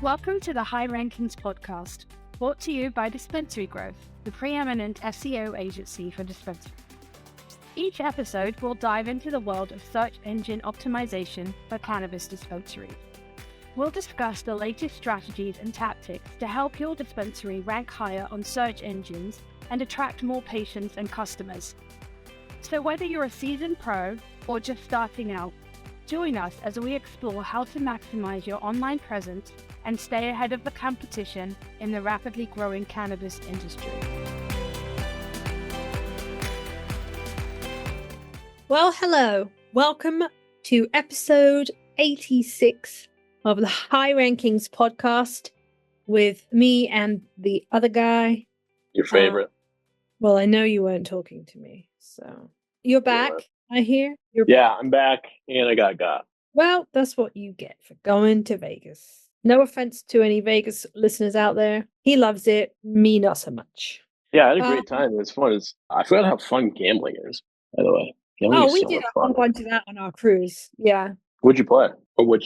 Welcome to the High Rankings podcast, brought to you by Dispensary-Growth, the preeminent SEO agency for dispensaries. Each episode will dive into the world of search engine optimization for cannabis dispensaries. We'll discuss the latest strategies and tactics to help your dispensary rank higher on search engines and attract more patients and customers. So whether you're a seasoned pro or just starting out, join us as we explore how to maximize your online presence and stay ahead of the competition in the rapidly growing cannabis industry. Well, hello. Welcome to episode 86 of the High Rankings podcast with me and the other guy. Your favorite. Well, I know you weren't talking to me, so you're back, I hear. I'm back, and I got. Well, that's what you get for going to Vegas. No offense to any Vegas listeners out there. He loves it. Me, not so much. Yeah, I had a great time. It was fun. I forgot how fun gambling is, by the way. Gambling We so did much a whole fun. bunch of that on our cruise. Yeah. What'd you play? Or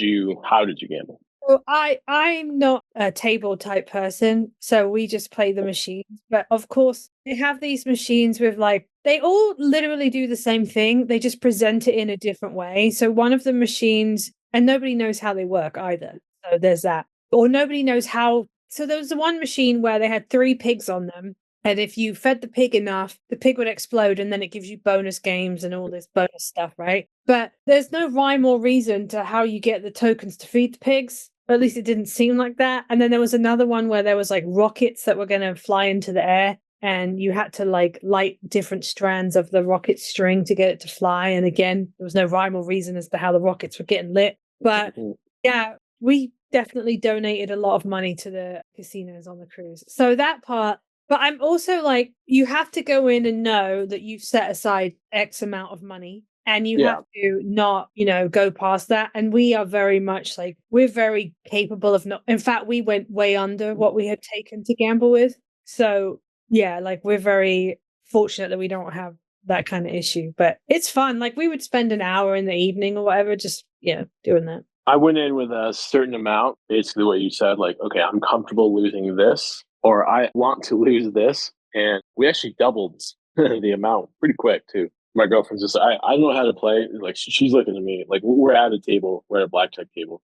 how did you gamble? Well, I'm not a table type person, so we just play the machines. But of course, they have these machines with they all literally do the same thing. They just present it in a different way. So one of the machines, and nobody knows how they work either. So there's that. Or nobody knows how. So there was the one machine where they had 3 pigs on them. And if you fed the pig enough, the pig would explode, and then it gives you bonus games and all this bonus stuff, right? But there's no rhyme or reason to how you get the tokens to feed the pigs. Or at least it didn't seem like that. And then there was another one where there was rockets that were going to fly into the air, and you had to light different strands of the rocket string to get it to fly. And again, there was no rhyme or reason as to how the rockets were getting lit. But yeah, we definitely donated a lot of money to the casinos on the cruise. So that part. But I'm also you have to go in and know that you've set aside X amount of money, and you have to not, go past that. And we are very much we're very capable of not. In fact, we went way under what we had taken to gamble with. So yeah, we're very fortunate that we don't have that kind of issue. But it's fun. We would spend an hour in the evening or whatever, just doing that. I went in with a certain amount, basically what you said, okay, I'm comfortable losing this, or I want to lose this. And we actually doubled the amount pretty quick, too. My girlfriend's just, I don't know how to play. She's looking at me, we're at a table, we're at a blackjack table.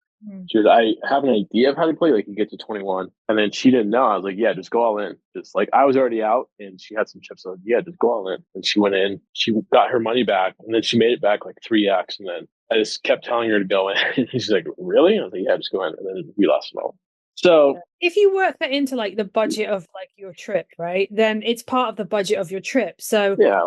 She goes, I have an idea of how to play, you get to 21. And then she didn't know. I was like, yeah, just go all in. Just I was already out, and she had some chips. So yeah, just go all in. And she went in, she got her money back, and then she made it back 3x. And then I just kept telling her to go in. And she's like, really? I was like, yeah, just go in. And then we lost it all. So if you work that into the budget of your trip, right, then it's part of the budget of your trip. So yeah,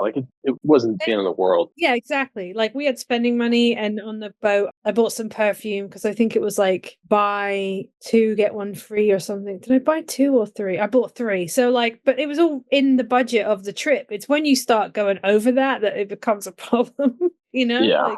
it wasn't the end of the world. Yeah, exactly. We had spending money, and on the boat I bought some perfume because I think it was buy 2 get 1 free or something. Did I buy 2 or 3? I bought 3. So but it was all in the budget of the trip. It's when you start going over that it becomes a problem, Yeah.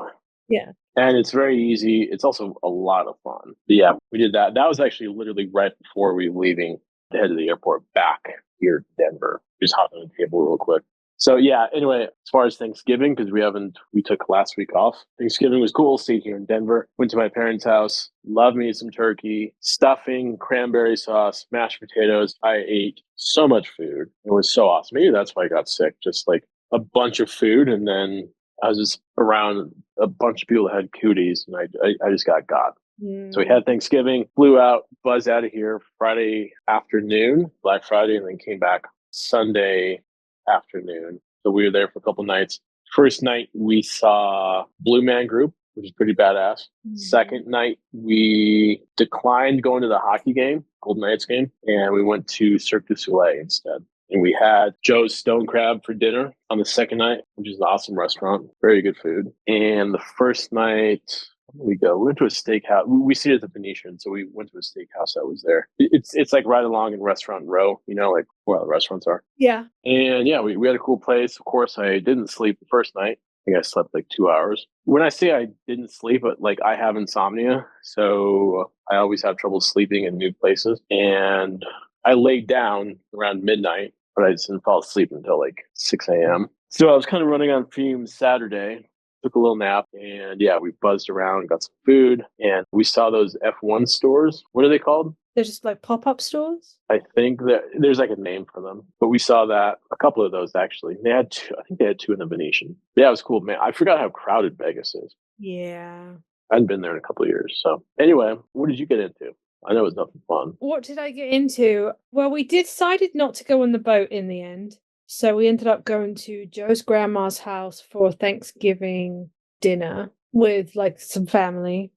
Yeah. And it's very easy. It's also a lot of fun. But yeah, we did that. That was actually literally right before we were leaving to head to the airport back here to Denver. Just hopped on the table real quick. So yeah, anyway, as far as Thanksgiving, because we took last week off. Thanksgiving was cool. Stayed here in Denver. Went to my parents' house. Loved me some turkey, stuffing, cranberry sauce, mashed potatoes. I ate so much food. It was so awesome. Maybe that's why I got sick. Just a bunch of food, and then I was just around a bunch of people that had cooties, and I just got. So we had Thanksgiving, flew out, buzzed out of here Friday afternoon, Black Friday, and then came back Sunday afternoon. So we were there for a couple nights. First night, we saw Blue Man Group, which is pretty badass. Second night, we declined going to the hockey game, Golden Knights game, and we went to Cirque du Soleil instead. And we had Joe's Stone Crab for dinner on the second night, which is an awesome restaurant. Very good food. And the first night, where did we go? We went to a steakhouse. We stayed at the Venetian, so we went to a steakhouse that was there. It's right along in Restaurant Row, where all the restaurants are. Yeah. And yeah, we had a cool place. Of course, I didn't sleep the first night. I think I slept 2 hours. When I say I didn't sleep, but I have insomnia, so I always have trouble sleeping in new places. And I laid down around midnight, but I just didn't fall asleep until 6 a.m. So I was kind of running on fumes Saturday, took a little nap, and yeah, we buzzed around, got some food, and we saw those F1 stores. What are they called? They're just like pop-up stores? I think that there's like a name for them, but we saw that a couple of those actually. They had two. I think they had two in the Venetian. Yeah, it was cool, man. I forgot how crowded Vegas is. Yeah. I hadn't been there in a couple of years. So anyway, what did you get into? I know it was nothing fun. What did I get into? Well, we decided not to go on the boat in the end. So we ended up going to Joe's grandma's house for Thanksgiving dinner with like some family.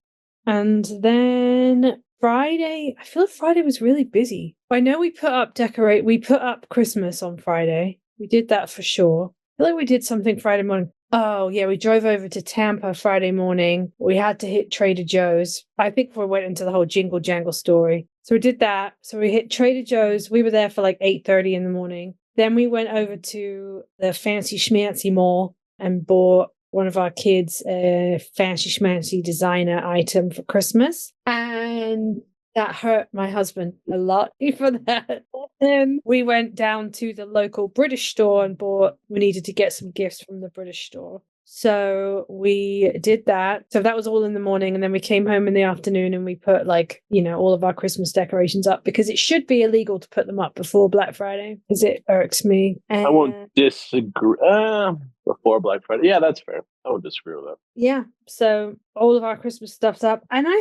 And then Friday, I feel Friday was really busy. I know we put up Christmas on Friday. We did that for sure. I feel like we did something Friday morning. Oh, yeah, we drove over to Tampa Friday morning. We had to hit Trader Joe's. I think we went into the whole jingle jangle story. So we did that. So we hit Trader Joe's. We were there for like 8:30 in the morning. Then we went over to the fancy schmancy mall and bought one of our kids a fancy schmancy designer item for Christmas. And that hurt my husband a lot for that. And we went down to the local British store and we needed to get some gifts from the British store. So we did that. So that was all in the morning. And then we came home in the afternoon and we put all of our Christmas decorations up because it should be illegal to put them up before Black Friday because it irks me. I won't disagree. Before Black Friday. Yeah, that's fair. I won't disagree with that. Yeah. So all of our Christmas stuff's up. And I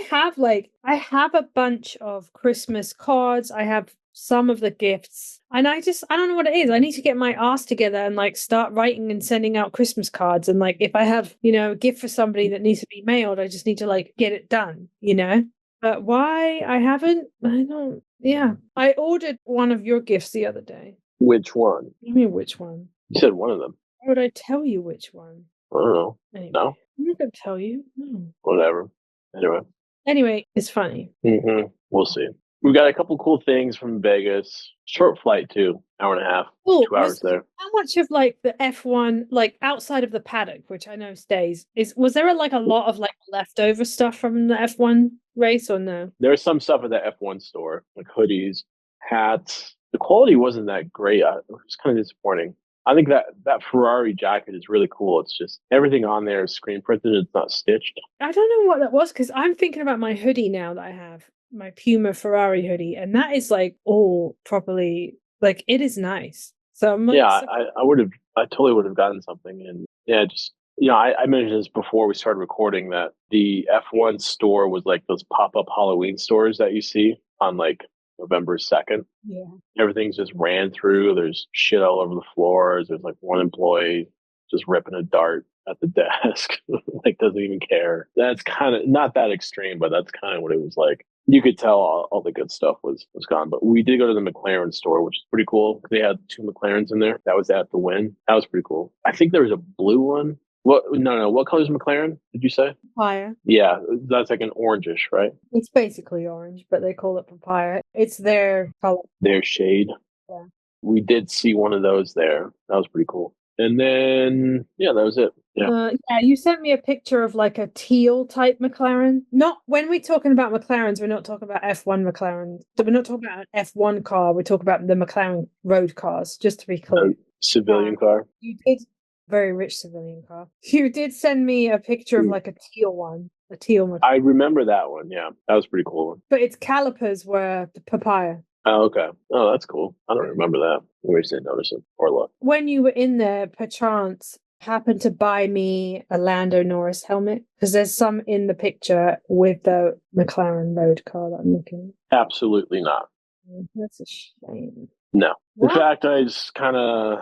have a bunch of Christmas cards. I have some of the gifts. And I don't know what it is. I need to get my ass together and start writing and sending out Christmas cards. And if I have, a gift for somebody that needs to be mailed, I just need to get it done, But why I haven't, I don't. Yeah. I ordered one of your gifts the other day. Which one? What do you mean which one? You said one of them. Why would I tell you which one? I don't know. Anyway, No? I'm not going to tell you. No. Whatever. Anyway, it's funny. Mm-hmm. We'll see. We got a couple cool things from Vegas. Short flight too. Hour and a half. Ooh, 2 hours there. How much of the F1, outside of the paddock, which I know stays, was there a lot of leftover stuff from the F1 race or no? There's some stuff at the F1 store, like hoodies, hats. The quality wasn't that great. It was kind of disappointing. I think that Ferrari jacket is really cool. It's just everything on there is screen printed. It's not stitched. I don't know what that was because I'm thinking about my hoodie now that I have, my Puma Ferrari hoodie, and that is all properly, it is nice. So I'm I totally would have gotten something. And yeah, just, I mentioned this before we started recording that the F1 store was like those pop-up Halloween stores that you see on November 2nd. Yeah. Everything's just ran through. There's shit all over the floors. There's one employee just ripping a dart at the desk, doesn't even care. That's kind of not that extreme, but that's kind of what it was like. You could tell all the good stuff was gone. But we did go to the McLaren store, which is pretty cool. They had 2 McLarens in there. That was at the Win. That was pretty cool. I think there was a blue one. No. What color is McLaren? Did you say? Papaya. Yeah, that's an orangish, right? It's basically orange, but they call it papaya. It's their color. Their shade. Yeah. We did see one of those there. That was pretty cool. And then, that was it. Yeah. You sent me a picture of a teal type McLaren. Not when we're talking about McLarens, we're not talking about F1 McLarens. So we're not talking about an F1 car. We're talking about the McLaren road cars, just to be clear. Civilian car. You did. Very rich civilian car. You did send me a picture of a teal one. A teal McLaren. I remember that one. Yeah. That was pretty cool. But its calipers were the papaya. Oh, okay. Oh, that's cool. I don't remember that. We just didn't notice it or look. When you were in there, perchance, happened to buy me a Lando Norris helmet? Because there's some in the picture with the McLaren road car that I'm looking at. Absolutely not. That's a shame. No. What? In fact, I just kind of,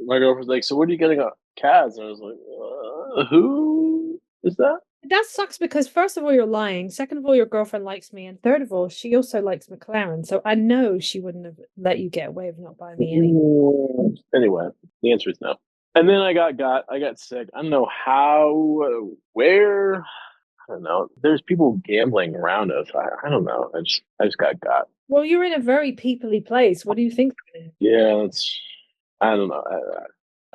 my girlfriend's like, so what are you getting at Kaz? And I was like, who is that? That sucks because first of all, you're lying. Second of all, your girlfriend likes me. And third of all, she also likes McLaren. So I know she wouldn't have let you get away with not buying me anything. Anyway, the answer is no. And then I got sick. I don't know how, where, I don't know. There's people gambling around us. I don't know. I just got. Well, you're in a very peoply place. What do you think? Yeah, I don't know.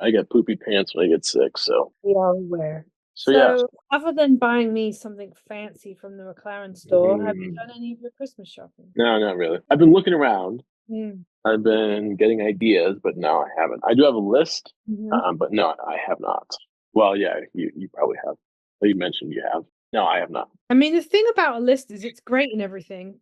I get poopy pants when I get sick, so. We are aware. So yeah. Other than buying me something fancy from the McLaren store, have you done any of your Christmas shopping? No, not really. I've been looking around. Mm. I've been getting ideas, but no, I haven't. I do have a list, but no, I have not. Well, yeah, you probably have. Well, you mentioned you have. No, I have not. I mean, the thing about a list is it's great and everything,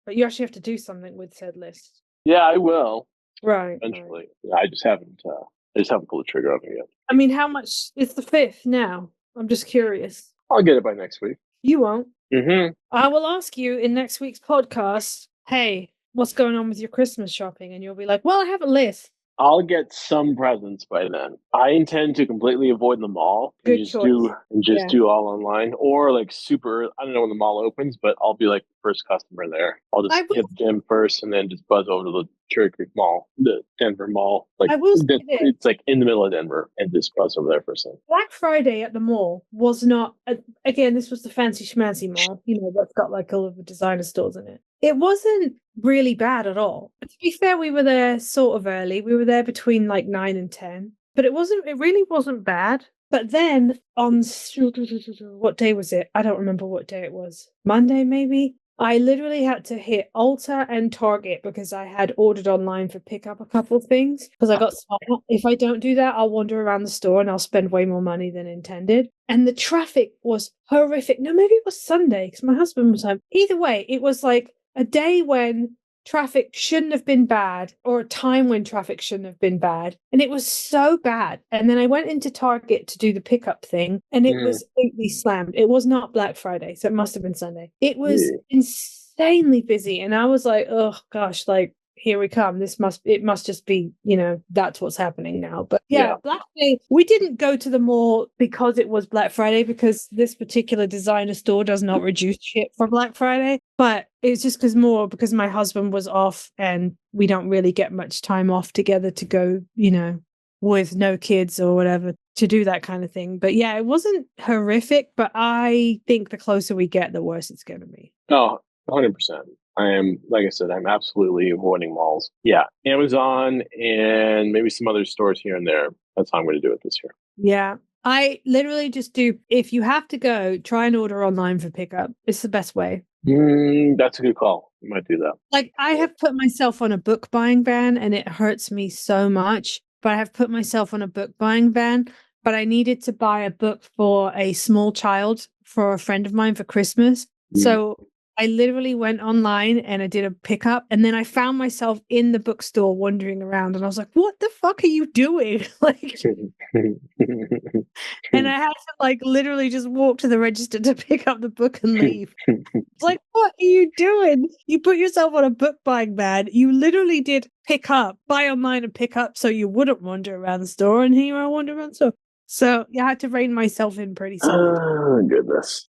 But you actually have to do something with said list. Yeah, I will Right. eventually. Yeah, I just haven't pulled the trigger on it yet. I mean, how much is the 5th now? I'm just curious. I'll get it by next week. You won't. Mm-hmm. I will ask you in next week's podcast, hey, what's going on with your Christmas shopping? And you'll be like, well, I have a list. I'll get some presents by then. I intend to completely avoid the mall and Good just choice. do all online, or like super. I don't know when the mall opens, but I'll be like the first customer there. I'll just hit the gym first, and then just buzz over to the Cherry Creek Mall, the Denver Mall. Like it's like in the middle of Denver, and just buzz over there for a second. Black Friday at the mall was not. Again, this was the fancy schmancy mall. You know, that's got like all of the designer stores in it. It wasn't really bad at all. To be fair, we were there sort of early. We were there between like 9 and 10. But it really wasn't bad. But then on what day was it? I don't remember what day it was. Monday, maybe? I literally had to hit Ulta and Target because I had ordered online for pickup a couple of things. Because I got smart. If I don't do that, I'll wander around the store and I'll spend way more money than intended. And the traffic was horrific. No, maybe it was Sunday because my husband was home. Either way, it was like a day when traffic shouldn't have been bad, or a time when traffic shouldn't have been bad. And it was so bad. And then I went into Target to do the pickup thing, and it was completely slammed. It was not Black Friday, so it must have been Sunday. It was insanely busy. And I was like, oh gosh, like, here we come. It must just be, you know, that's what's happening now. But yeah, Black Friday, we didn't go to the mall because it was Black Friday, because this particular designer store does not reduce shit for Black Friday. But it's just because my husband was off and we don't really get much time off together to go, you know, with no kids or whatever, to do that kind of thing. But yeah, it wasn't horrific, but I think the closer we get, the worse it's going to be. Oh, 100%. I am, like I said, I'm absolutely avoiding malls. Yeah, Amazon and maybe some other stores here and there. That's how I'm going to do it this year. Yeah, I literally just do, if you have to go, try and order online for pickup. It's the best way. That's a good call. You might do that. Like, I have put myself on a book buying ban and it hurts me so much, but I have put myself on a book buying ban. But I needed to buy a book for a small child for a friend of mine for Christmas. So I literally went online and I did a pickup, and then I found myself in the bookstore wandering around, and I was like, what the fuck are you doing? Like, and I had to like literally just walk to the register to pick up the book and leave. It's like, what are you doing? You put yourself on a book buying ban. You literally did buy online and pick up so you wouldn't wander around the store, and here I wander around the store. So yeah, I had to rein myself in pretty solid. Oh, goodness.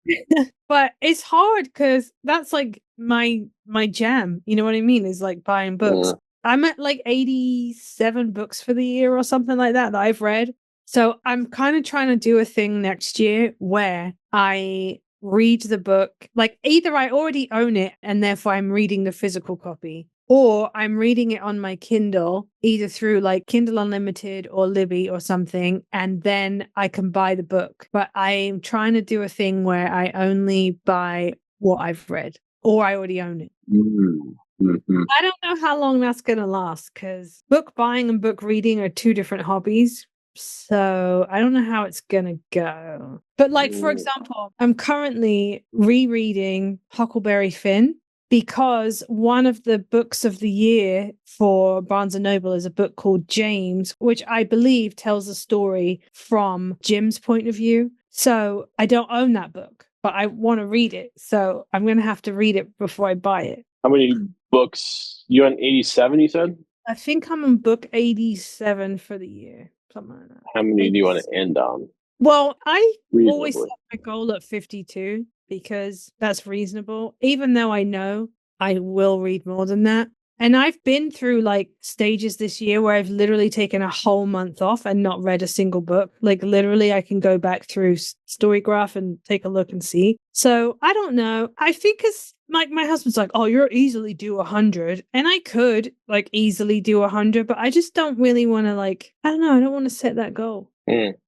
But it's hard because that's like my jam. You know what I mean? Is like buying books. I'm at like 87 books for the year or something like that I've read. So I'm kind of trying to do a thing next year where I read the book. Like, either I already own it and therefore I'm reading the physical copy, or I'm reading it on my Kindle, either through like Kindle Unlimited or Libby or something, and then I can buy the book. But I'm trying to do a thing where I only buy what I've read, or I already own it. I don't know how long that's going to last, because book buying and book reading are two different hobbies. So I don't know how it's going to go. But like, for example, I'm currently rereading Huckleberry Finn, because one of the books of the year for Barnes & Noble is a book called James, which I believe tells a story from Jim's point of view. So I don't own that book, but I want to read it. So I'm going to have to read it before I buy it. How many books? You on 87, you said? I think I'm on book 87 for the year. Something like that. How many do you want to end on? Well, I always set my goal at 52 because that's reasonable, even though I know I will read more than that. And I've been through like stages this year where I've literally taken a whole month off and not read a single book. Like, literally, I can go back through Storygraph and take a look and see. So I don't know. I think it's like, my husband's like, oh, you're easily do 100. And I could like easily do 100, but I just don't really want to, like, I don't know. I don't want to set that goal.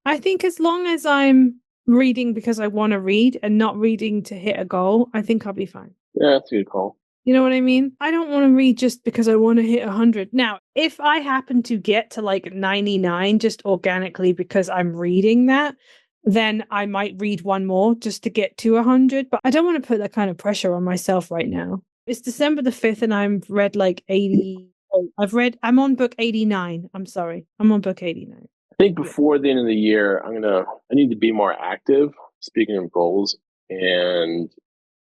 I think as long as I'm reading because I want to read and not reading to hit a goal, I think I'll be fine. Yeah, that's a good call. You know what I mean? I don't want to read just because I want to hit 100. Now, if I happen to get to like 99 just organically because I'm reading that, then I might read one more just to get to 100. But I don't want to put that kind of pressure on myself right now. It's December the 5th and I've read like 80. I'm on book 89. I'm sorry. I'm on book 89. I think before the end of the year, I need to be more active, speaking of goals, and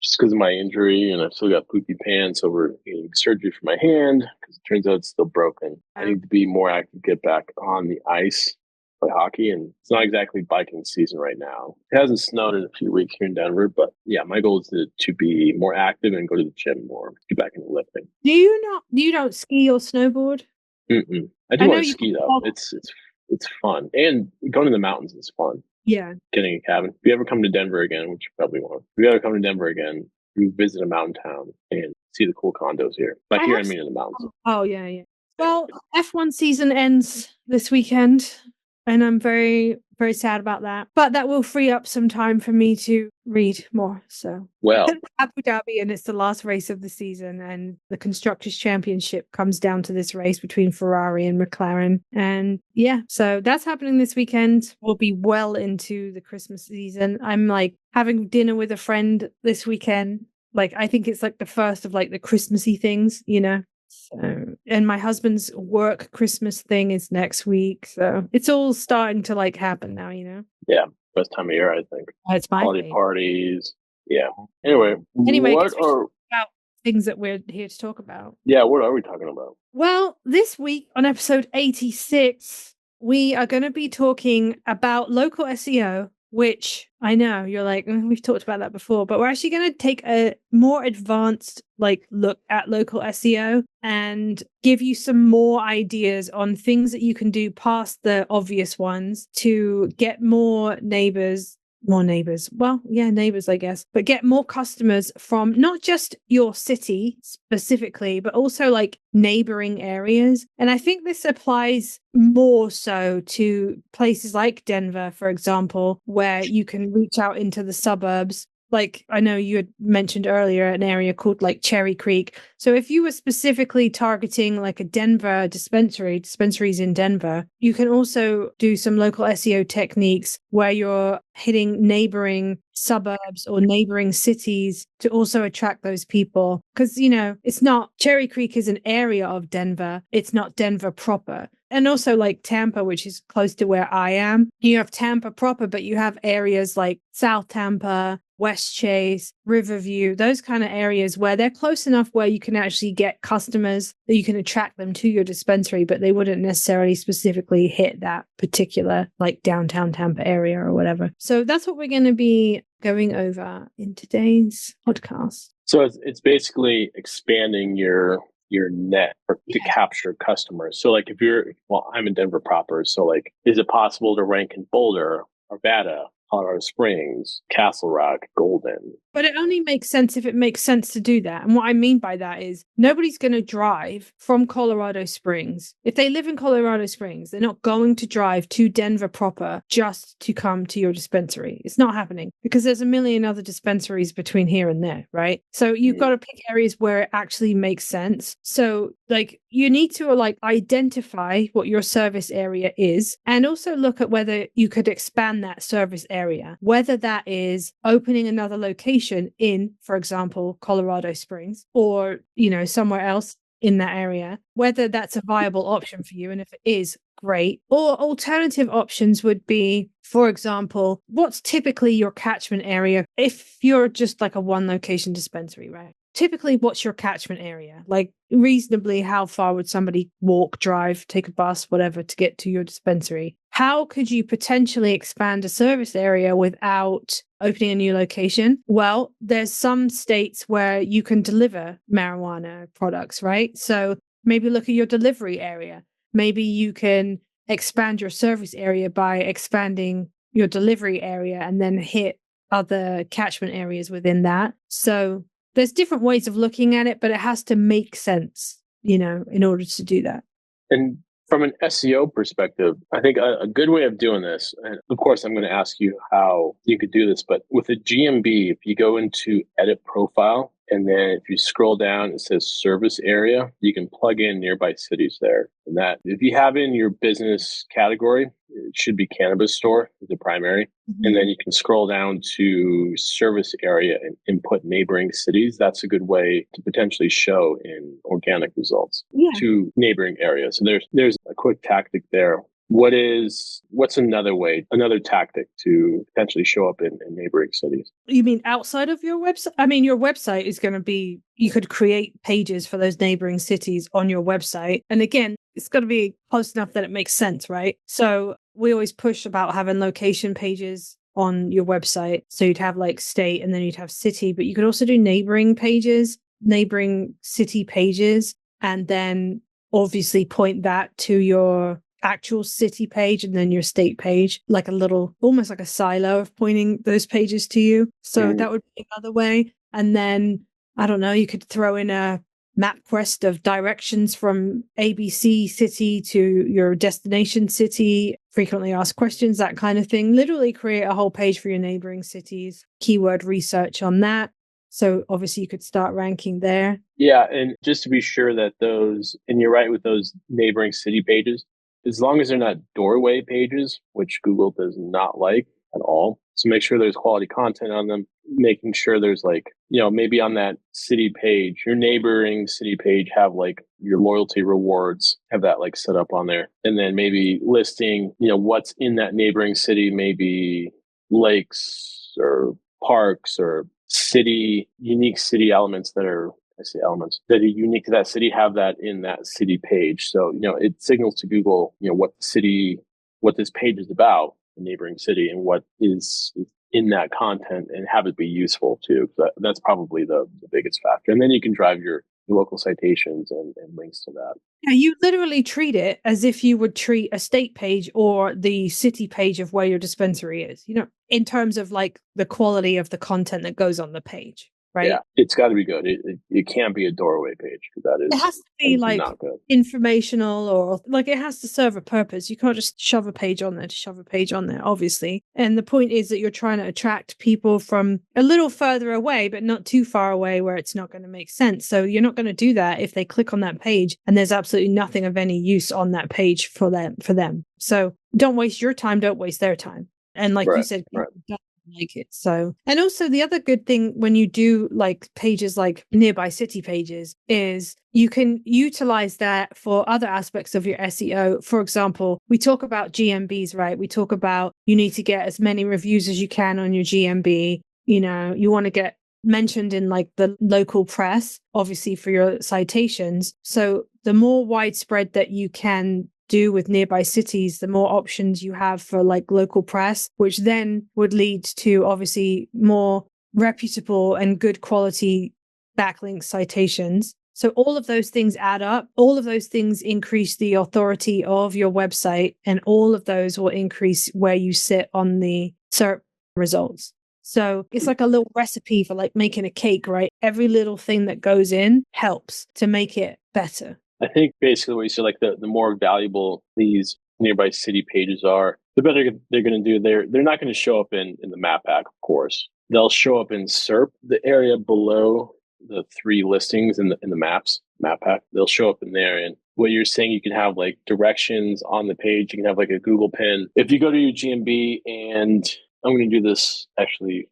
just because of my injury and I've still got poopy pants over getting surgery for my hand because it turns out it's still broken. I need to be more active, get back on the ice, play hockey, and it's not exactly biking season right now. It hasn't snowed in a few weeks here in Denver, but yeah, my goal is to be more active and go to the gym more, get back into lifting. You don't ski or snowboard? Mm-mm. I do want to ski though. It's fun, and going to the mountains is fun. Yeah. Getting a cabin. If you ever come to Denver again, which you probably won't, if you ever come to Denver again, you visit a mountain town and see the cool condos here. By here, I mean in the mountains. Oh, yeah. Well, F1 season ends this weekend, and I'm very, very sad about that. But that will free up some time for me to read more. So, well, Abu Dhabi, and it's the last race of the season, and the Constructors' Championship comes down to this race between Ferrari and McLaren. And yeah, so that's happening this weekend. We'll be well into the Christmas season. I'm like having dinner with a friend this weekend. Like, I think it's like the first of like the Christmassy things, you know? So, and my husband's work Christmas thing is next week. So it's all starting to like happen now, you know? Yeah. Best time of year, I think. It's my holiday parties. Yeah. Anyway, what are about things that we're here to talk about? Yeah, what are we talking about? Well, this week on episode 86, we are going to be talking about local SEO, which I know you're like, we've talked about that before, but we're actually going to take a more advanced like look at local SEO and give you some more ideas on things that you can do past the obvious ones to get more neighbors. Well, yeah, neighbors, I guess, but get more customers from not just your city specifically, but also like neighboring areas. And I think this applies more so to places like Denver, for example, where you can reach out into the suburbs. Like I know you had mentioned earlier an area called like Cherry Creek. So if you were specifically targeting like a Denver dispensaries in Denver, you can also do some local SEO techniques where you're hitting neighboring suburbs or neighboring cities to also attract those people. Because, you know, it's not Cherry Creek is an area of Denver. It's not Denver proper. And also like Tampa, which is close to where I am. You have Tampa proper, but you have areas like South Tampa, West Chase, Riverview, those kind of areas where they're close enough where you can actually get customers that you can attract them to your dispensary, but they wouldn't necessarily specifically hit that particular like downtown Tampa area or whatever. So that's what we're going to be going over in today's podcast. So it's basically expanding your net to capture customers. So like I'm in Denver proper. So like, is it possible to rank in Boulder, Arvada, Colorado Springs, Castle Rock, Golden? But it only makes sense if it makes sense to do that. And what I mean by that is nobody's going to drive from Colorado Springs. If they live in Colorado Springs, they're not going to drive to Denver proper just to come to your dispensary. It's not happening because there's a million other dispensaries between here and there, right? So you've got to pick areas where it actually makes sense. So like you need to like identify what your service area is and also look at whether you could expand that service area, whether that is opening another location in, for example, Colorado Springs or, you know, somewhere else in that area, whether that's a viable option for you. And if it is, great. Or alternative options would be, for example, what's typically your catchment area if you're just like a one location dispensary, right? Typically, what's your catchment area? Like reasonably, how far would somebody walk, drive, take a bus, whatever, to get to your dispensary? How could you potentially expand a service area without opening a new location? Well, there's some states where you can deliver marijuana products, right? So maybe look at your delivery area. Maybe you can expand your service area by expanding your delivery area and then hit other catchment areas within that. So there's different ways of looking at it, but it has to make sense, you know, in order to do that. And from an SEO perspective, I think a good way of doing this, and of course, I'm going to ask you how you could do this, but with a GMB, if you go into edit profile And then if you scroll down, it says service area. You can plug in nearby cities there. And that, if you have in your business category, it should be cannabis store as the primary. Mm-hmm. And then you can scroll down to service area and input neighboring cities. That's a good way to potentially show in organic results to neighboring areas. So there's a quick tactic there. What's another tactic to potentially show up in neighboring cities? You mean outside of your website? I mean, your website is going to be, you could create pages for those neighboring cities on your website. And again, it's got to be close enough that it makes sense, right? So we always push about having location pages on your website. So you'd have like state and then you'd have city, but you could also do neighboring pages, neighboring city pages, and then obviously point that to your actual city page and then your state page, like a little, almost like a silo of pointing those pages to you. So that would be another way. And then, I don't know, you could throw in a MapQuest of directions from ABC city to your destination city, frequently asked questions, that kind of thing. Literally create a whole page for your neighboring cities, keyword research on that. So obviously you could start ranking there. Yeah. And just to be sure that and you're right with those neighboring city pages, as long as they're not doorway pages, which Google does not like at all. So make sure there's quality content on them, making sure there's like, maybe on that city page, your neighboring city page, have like your loyalty rewards, have that like set up on there. And then maybe listing, what's in that neighboring city, maybe lakes or parks or unique city elements that are unique to that city, have that in that city page. So, it signals to Google, what this page is about, the neighboring city, and what is in that content, and have it be useful too. That's probably the biggest factor. And then you can drive your local citations and links to that. Yeah, you literally treat it as if you would treat a state page or the city page of where your dispensary is, in terms of like the quality of the content that goes on the page. Right? Yeah, it's got to be good. It can't be a doorway page, because that is. It has to be like informational, or like it has to serve a purpose. You can't just shove a page on there to shove a page on there, obviously. And the point is that you're trying to attract people from a little further away, but not too far away where it's not going to make sense. So you're not going to do that if they click on that page and there's absolutely nothing of any use on that page for them. So don't waste your time, don't waste their time. And like you said, like it. So, and also the other good thing when you do like pages like nearby city pages is you can utilize that for other aspects of your SEO. For example, we talk about GMBs, right? We talk about you need to get as many reviews as you can on your GMB. You want to get mentioned in like the local press, obviously for your citations. So the more widespread that you can do with nearby cities, the more options you have for like local press, which then would lead to obviously more reputable and good quality backlink citations. So all of those things add up. All of those things increase the authority of your website, and all of those will increase where you sit on the SERP results. So it's like a little recipe for like making a cake, right? Every little thing that goes in helps to make it better. I think basically what you said, like the more valuable these nearby city pages are, the better they're going to do. They're not going to show up in the map pack, of course. They'll show up in SERP, the area below the 3 listings in the map pack. They'll show up in there. And what you're saying, you can have like directions on the page. You can have like a Google pin. If you go to your GMB, and I'm going to do this actually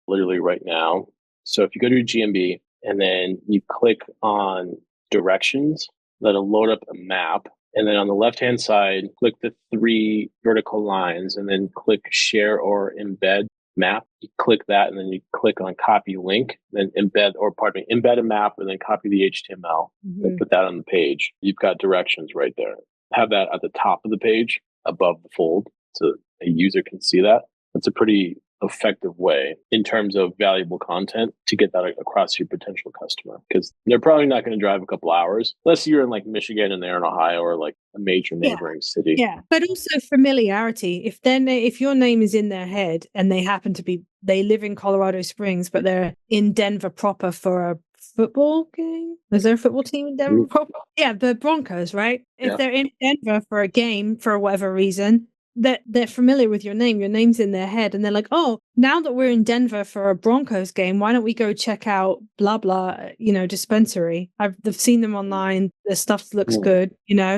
literally right now. So if you go to your GMB and then you click on directions, that'll load up a map. And then on the left-hand side, click the 3 vertical lines and then click share or embed map. You click that and then you click on copy link, then embed a map and then copy the HTML and put that on the page. You've got directions right there. Have that at the top of the page above the fold so a user can see that. That's a pretty effective way in terms of valuable content to get that across your potential customer, because they're probably not going to drive a couple hours unless you're in like Michigan and they're in Ohio or like a major neighboring city. Yeah, but also familiarity. If your name is in their head and they live in Colorado Springs, but they're in Denver proper for a football game. Is there a football team in Denver proper? Yeah, the Broncos, right? If they're in Denver for a game for whatever reason, that they're familiar with your name. Your name's in their head, and they're like, oh, now that we're in Denver for a Broncos game, why don't we go check out blah blah, dispensary? I've seen them online. Their stuff looks good,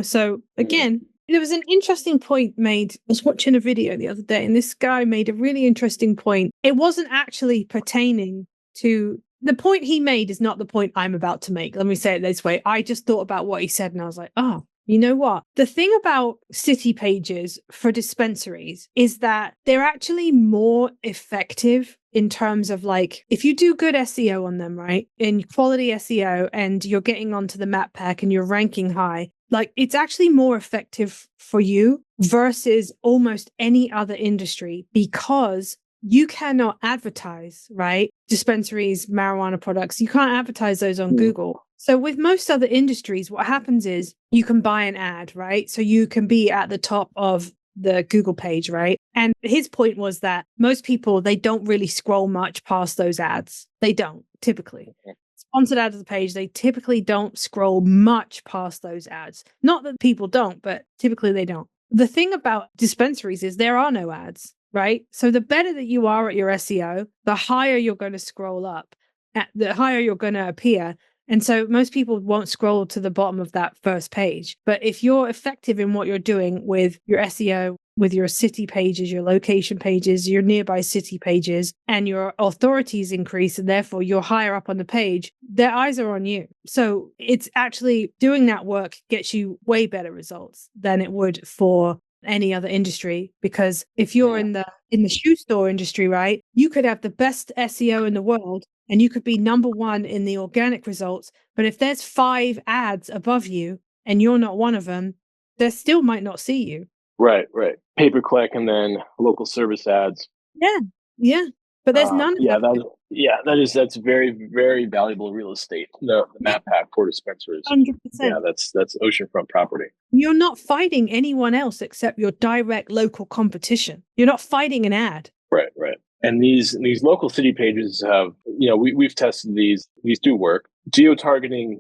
So again, there was an interesting point made. I was watching a video the other day, and this guy made a really interesting point. It wasn't actually pertaining to the point he made is not the point I'm about to make. Let me say it this way. I just thought about what he said, and I was like, oh, you know what? The thing about city pages for dispensaries is that they're actually more effective in terms of like, if you do good SEO on them, right? In quality SEO, and you're getting onto the map pack and you're ranking high, like it's actually more effective for you versus almost any other industry, because you cannot advertise, right? Dispensaries, marijuana products, you can't advertise those on Google. So with most other industries, what happens is you can buy an ad, right? So you can be at the top of the Google page, right? And his point was that most people, they don't really scroll much past those ads. They don't typically. Sponsored ads of the page, they typically don't scroll much past those ads. Not that people don't, but typically they don't. The thing about dispensaries is there are no ads, right? So the better that you are at your SEO, the higher you're going to scroll up, the higher you're going to appear. And so most people won't scroll to the bottom of that first page. But if you're effective in what you're doing with your SEO, with your city pages, your location pages, your nearby city pages, and your authorities increase, and therefore you're higher up on the page, their eyes are on you. So it's actually doing that work gets you way better results than it would for any other industry. Because if you're in the shoe store industry, right, you could have the best SEO in the world and you could be number one in the organic results. But if there's 5 ads above you and you're not one of them, they still might not see you. Right. Pay-per-click and then local service ads. Yeah. But there's none of that. That's very, very valuable real estate. The map pack for dispensaries. 100%. Yeah, that's oceanfront property. You're not fighting anyone else except your direct local competition. You're not fighting an ad. Right. And these local city pages have, we've tested these. These do work. Geo-targeting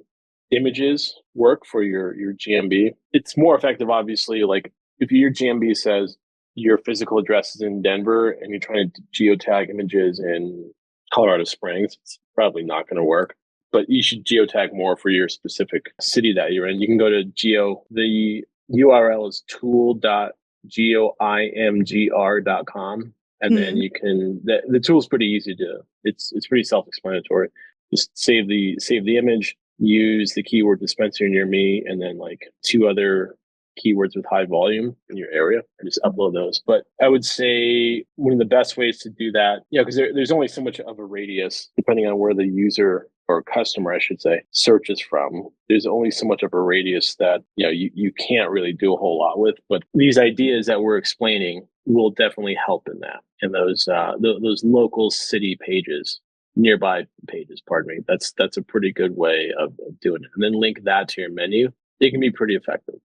images work for your GMB. It's more effective, obviously. Like if your GMB says your physical address is in Denver and you're trying to geotag images in Colorado Springs, it's probably not going to work. But you should geotag more for your specific city that you're in. You can go to the URL is tool.geoimgr.com. And then you can, the tool is pretty easy it's pretty self-explanatory. Just save the image, use the keyword dispensary near me, and then like 2 other keywords with high volume in your area, and just upload those. But I would say one of the best ways to do that, because there's only so much of a radius, depending on where the user or customer, I should say, searches from. There's only so much of a radius that, you can't really do a whole lot with. But these ideas that we're explaining will definitely help in that. And those local city pages, nearby pages, pardon me, that's a pretty good way of doing it. And then link that to your menu. It can be pretty effective.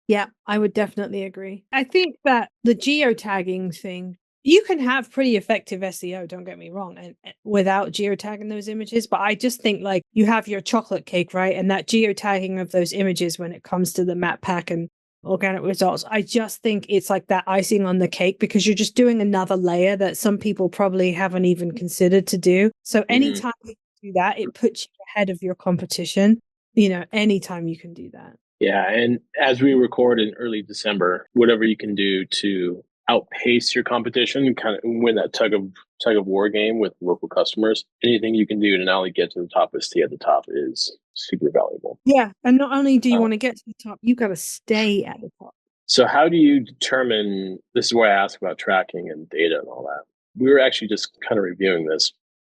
Yeah, I would definitely agree. I think that the geotagging thing, you can have pretty effective SEO, don't get me wrong, and without geotagging those images. But I just think like you have your chocolate cake, right? And that geotagging of those images when it comes to the map pack and organic results, I just think it's like that icing on the cake, because you're just doing another layer that some people probably haven't even considered to do. So anytime you do that, it puts you ahead of your competition, anytime you can do that. Yeah, and as we record in early December, whatever you can do to outpace your competition, kind of win that tug of war game with local customers, anything you can do to not only get to the top but stay at the top is super valuable. Yeah, and not only do you want to get to the top, you got to stay at the top. So how do you determine, this is why I asked about tracking and data and all that. We were actually just kind of reviewing this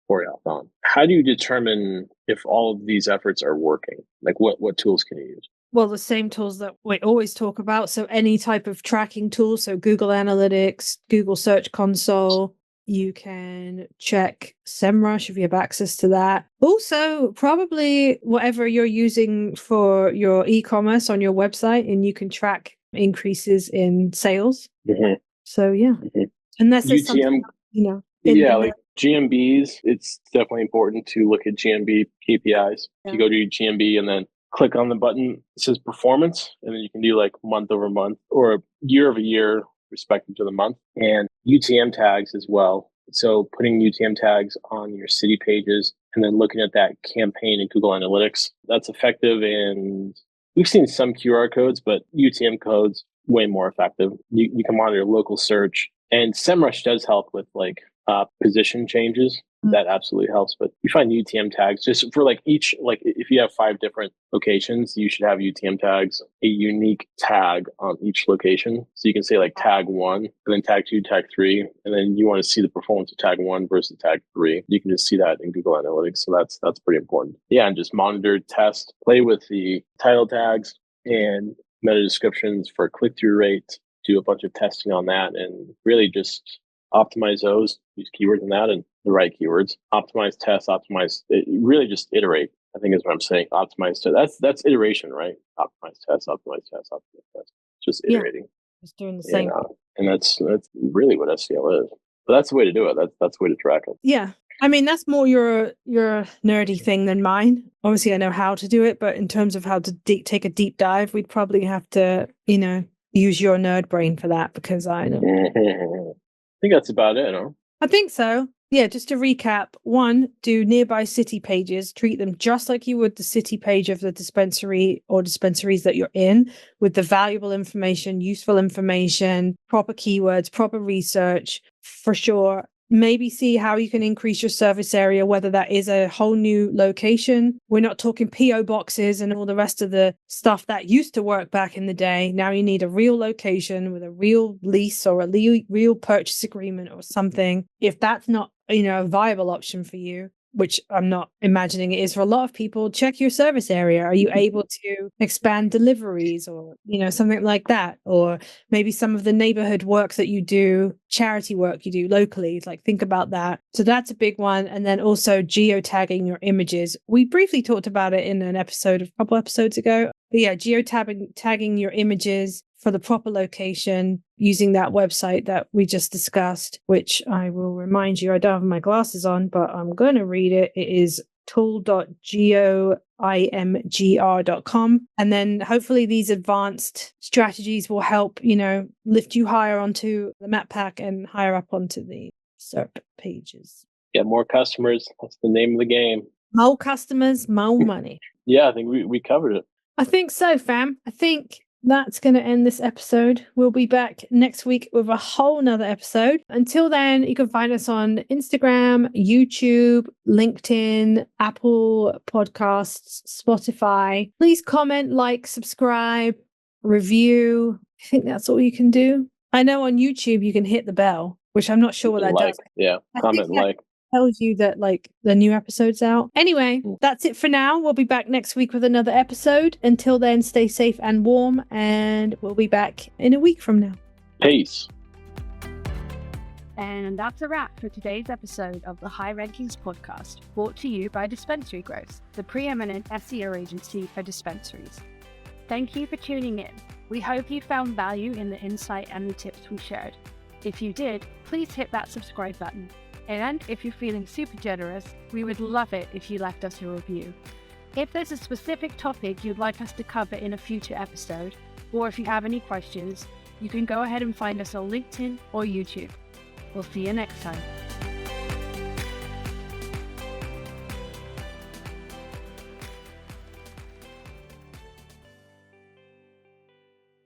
before you hopped on. How do you determine if all of these efforts are working? Like what tools can you use? Well, the same tools that we always talk about. So any type of tracking tool. So Google Analytics, Google Search Console. You can check SEMrush if you have access to that. Also, probably whatever you're using for your e-commerce on your website, and you can track increases in sales. So yeah, unless there's something, like GMBs, it's definitely important to look at GMB KPIs. If you go to your GMB and then click on the button that says performance, and then you can do like month over month or year over year respective to the month, and UTM tags as well. So putting UTM tags on your city pages and then looking at that campaign in Google Analytics, that's effective. And we've seen some QR codes, but UTM codes way more effective. You can monitor local search, and SEMrush does help with like position changes. That absolutely helps. But you find UTM tags just for like each, like if you have 5 different locations, you should have UTM tags, a unique tag on each location. So you can say like tag 1 and then tag 2, tag 3. And then you want to see the performance of tag 1 versus tag 3. You can just see that in Google Analytics. So that's pretty important. Yeah. And just monitor, test, play with the title tags and meta descriptions for click-through rate, do a bunch of testing on that, and really just optimize those, use keywords in that and the right keywords, optimize tests, really just iterate, I think is what I'm saying. Optimize test. That's iteration, right? Optimize test, optimize test, optimize test. Just iterating. Just doing the same. And that's really what SEO is. But that's the way to do it. That's the way to track it. Yeah. I mean, that's more your nerdy thing than mine. Obviously, I know how to do it, but in terms of how to take a deep dive, we'd probably have to, use your nerd brain for that, because I know. I think that's about it, huh? I think so. Yeah, just to recap, 1, do nearby city pages, treat them just like you would the city page of the dispensary or dispensaries that you're in, with the valuable information, useful information, proper keywords, proper research, for sure. Maybe see how you can increase your service area, whether that is a whole new location. We're not talking PO boxes and all the rest of the stuff that used to work back in the day. Now you need a real location with a real lease or a real purchase agreement or something. If that's not, a viable option for you, which I'm not imagining it is for a lot of people, check your service area. Are you able to expand deliveries or, something like that? Or maybe some of the neighborhood work that you do, charity work you do locally, like think about that. So that's a big one. And then also geotagging your images. We briefly talked about it in a couple episodes ago. But yeah, geotagging your images for the proper location using that website that we just discussed, which I will remind you, I don't have my glasses on, but I'm going to read it. It is tool.geo-imgr.com. And then hopefully these advanced strategies will help, lift you higher onto the map pack and higher up onto the SERP pages. Get more customers. That's the name of the game. More customers, more money. Yeah, I think we covered it. I think so, fam. I think that's going to end this episode. We'll be back next week with a whole nother episode. Until then, you can find us on Instagram, YouTube, LinkedIn, Apple Podcasts, Spotify. Please comment, like, subscribe, review. I think that's all you can do. I know on YouTube you can hit the bell, which I'm not sure what that does. Yeah, comment, like. Tells you that the new episode's out. Anyway, that's it for now. We'll be back next week with another episode. Until then, stay safe and warm, and we'll be back in a week from now. Peace. And that's a wrap for today's episode of the High Rankings podcast, brought to you by Dispensary-Growth, the preeminent SEO agency for dispensaries. Thank you for tuning in. We hope you found value in the insight and the tips we shared. If you did, please hit that subscribe button. And if you're feeling super generous, we would love it if you left us a review. If there's a specific topic you'd like us to cover in a future episode, or if you have any questions, you can go ahead and find us on LinkedIn or YouTube. We'll see you next time.